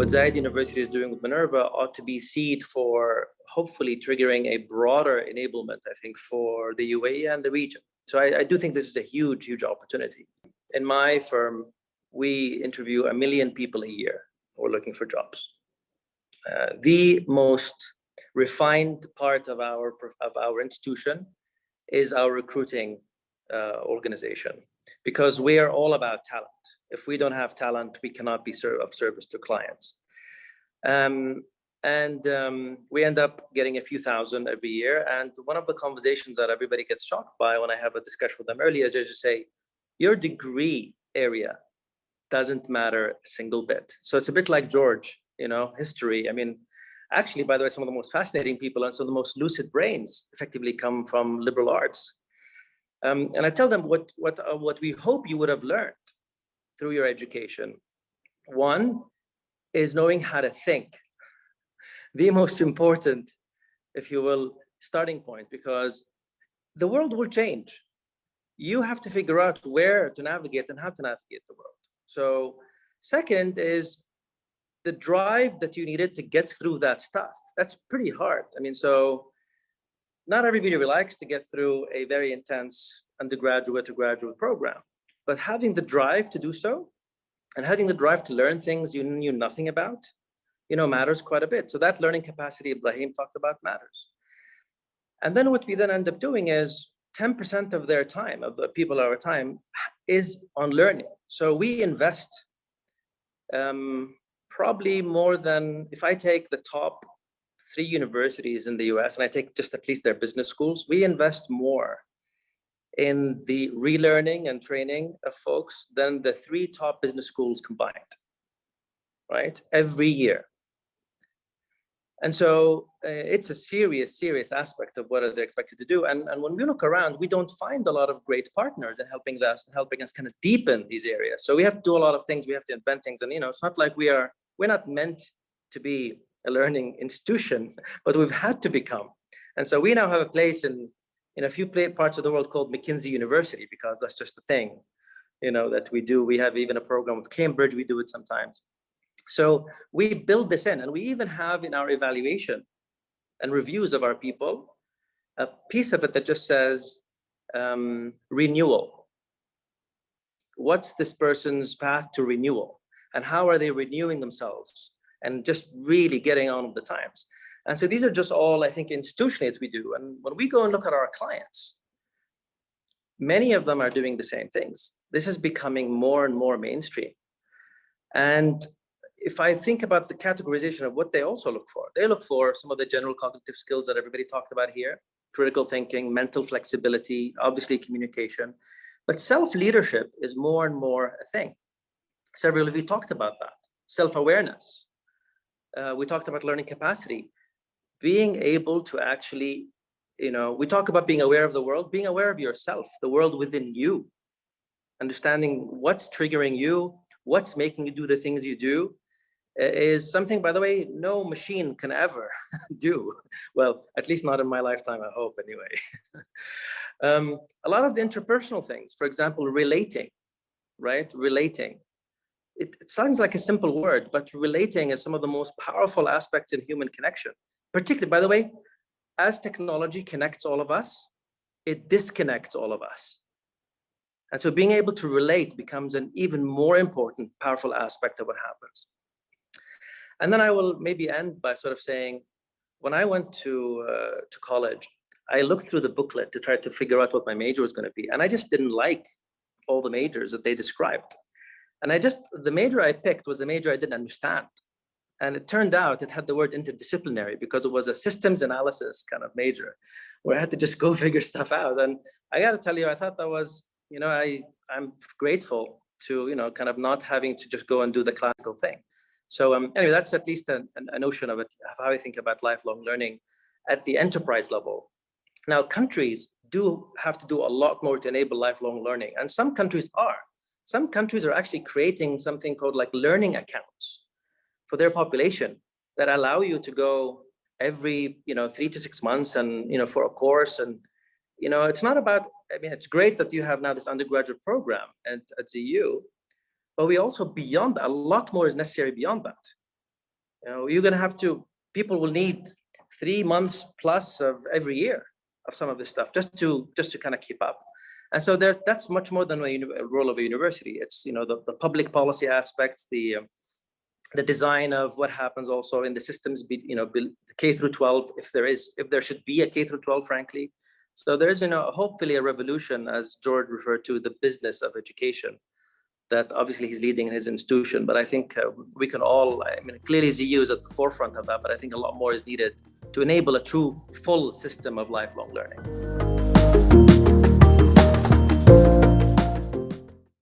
Zayed University is doing with Minerva ought to be seed for hopefully triggering a broader enablement, I think, for the UAE and the region. So I do think this is a huge, huge opportunity. In my firm, we interview 1 million people a year who are looking for jobs. The most refined part of our institution is our recruiting organization, because we are all about talent. If we don't have talent, we cannot be of service to clients. We end up getting a few thousand every year. And one of the conversations that everybody gets shocked by when I have a discussion with them earlier is just to say, your degree area doesn't matter a single bit. So it's a bit like George, history. I mean, actually, by the way, some of the most fascinating people and some of the most lucid brains effectively come from liberal arts. And I tell them what we hope you would have learned through your education. One is knowing how to think. The most important, if you will, starting point, because the world will change. You have to figure out where to navigate and how to navigate the world. So second is the drive that you needed to get through that stuff. That's pretty hard. I mean, so not everybody likes to get through a very intense undergraduate to graduate program, but having the drive to do so and having the drive to learn things you knew nothing about, matters quite a bit. So that learning capacity Ibrahim talked about matters. And then what we then end up doing is 10% of their time, of the people our time, is on learning. So we invest probably more than, if I take the top 3 universities in the US and I take just at least their business schools, we invest more in the relearning and training of folks than the 3 top business schools combined, right? Every year. And so it's a serious, serious aspect of what they're expected to do. And when we look around, we don't find a lot of great partners in helping us kind of deepen these areas. So we have to do a lot of things. We have to invent things. And, it's not like we're not meant to be a learning institution, but we've had to become. And so we now have a place in a few parts of the world called McKinsey University, because that's just the thing, that we do. We have even a program with Cambridge. We do it sometimes. So we build this in, and we even have in our evaluation and reviews of our people, a piece of it that just says renewal. What's this person's path to renewal? And how are they renewing themselves? And just really getting on with the times. And so these are just all, I think, institutionally that we do. And when we go and look at our clients, many of them are doing the same things. This is becoming more and more mainstream. And if I think about the categorization of what they also look for, they look for some of the general cognitive skills that everybody talked about here, critical thinking, mental flexibility, obviously communication, but self-leadership is more and more a thing. Several of you talked about that. Self-awareness. We talked about learning capacity, being able to actually, we talk about being aware of the world, being aware of yourself, the world within you, understanding what's triggering you, what's making you do the things you do, is something, by the way, no machine can ever do. Well, at least not in my lifetime, I hope, anyway. A lot of the interpersonal things, for example, relating, right? Relating. It sounds like a simple word, but relating is some of the most powerful aspects in human connection. Particularly, by the way, as technology connects all of us, it disconnects all of us. And so being able to relate becomes an even more important, powerful aspect of what happens. And then I will maybe end by sort of saying, when I went to college, I looked through the booklet to try to figure out what my major was going to be. And I just didn't like all the majors that they described. And the major I picked was the major I didn't understand. And it turned out it had the word interdisciplinary because it was a systems analysis kind of major where I had to just go figure stuff out. And I got to tell you, I thought that was, I'm grateful to, kind of not having to just go and do the classical thing. So anyway, that's at least a notion of it, of how I think about lifelong learning at the enterprise level. Now, countries do have to do a lot more to enable lifelong learning. And some countries are. Some countries are actually creating something called like learning accounts for their population that allow you to go every 3 to 6 months and for a course. And it's not about, it's great that you have now this undergraduate program at ZU, but we also beyond that, a lot more is necessary beyond that. You're going to have to, people will need 3 months plus of every year of some of this stuff just to kind of keep up. And so that's much more than a role of a university. It's, the public policy aspects, the design of what happens also in the systems, K through 12, if there should be a K through 12, frankly. So there is, hopefully a revolution, as George referred to, the business of education, that obviously he's leading in his institution. But I think we can all, clearly ZU is at the forefront of that, but I think a lot more is needed to enable a true full system of lifelong learning.